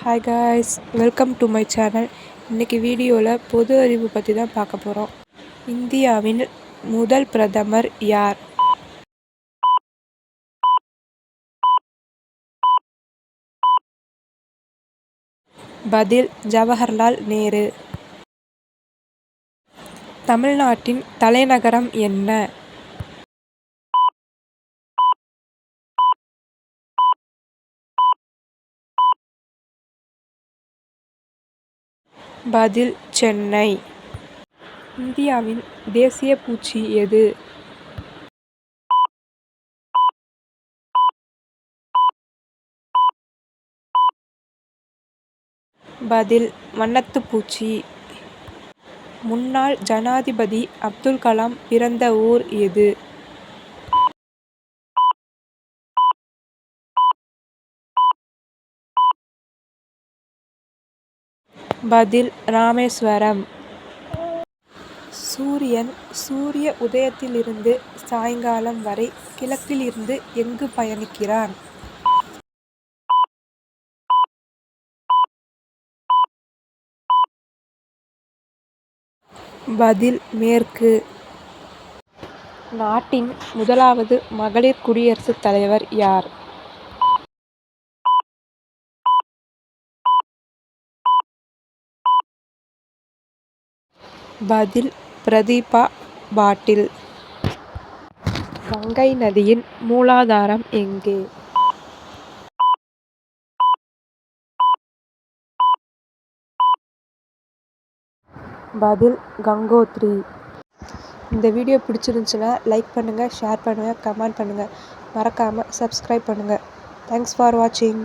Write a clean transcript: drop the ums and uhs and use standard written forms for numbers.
Hi guys, welcome to my channel. இன்றைக்கி வீடியோவில் பொது அறிவு பற்றி தான் பார்க்க போகிறோம். இந்தியாவின் முதல் பிரதமர் யார்? பதில் ஜவஹர்லால் நேரு. தமிழ்நாட்டின் தலைநகரம் என்ன? பதில் சென்னை. இந்தியாவின் தேசிய பூச்சி எது? பதில் வண்ணத்துப்பூச்சி. முன்னாள் ஜனாதிபதி அப்துல் கலாம் பிறந்த ஊர் எது? பதில் ராமேஸ்வரம். சூரியன் சூரிய உதயத்திலிருந்து சாயங்காலம் வரை கிழக்கிலிருந்து எங்கு பயணிக்கிறான்? பதில் மேற்கு. நாட்டின் முதலாவது மகளிர் குடியரசுத் தலைவர் யார்? பதில் பிரதீபா பாட்டில். கங்கை நதியின் மூலாதாரம் எங்கே? பதில் கங்கோத்ரி. இந்த வீடியோ பிடிச்சிருந்துச்சுன்னா லைக் பண்ணுங்கள், ஷேர் பண்ணுங்கள், கமெண்ட் பண்ணுங்கள். மறக்காமல் சப்ஸ்கிரைப் பண்ணுங்கள். தேங்க்ஸ் ஃபார் வாட்சிங்.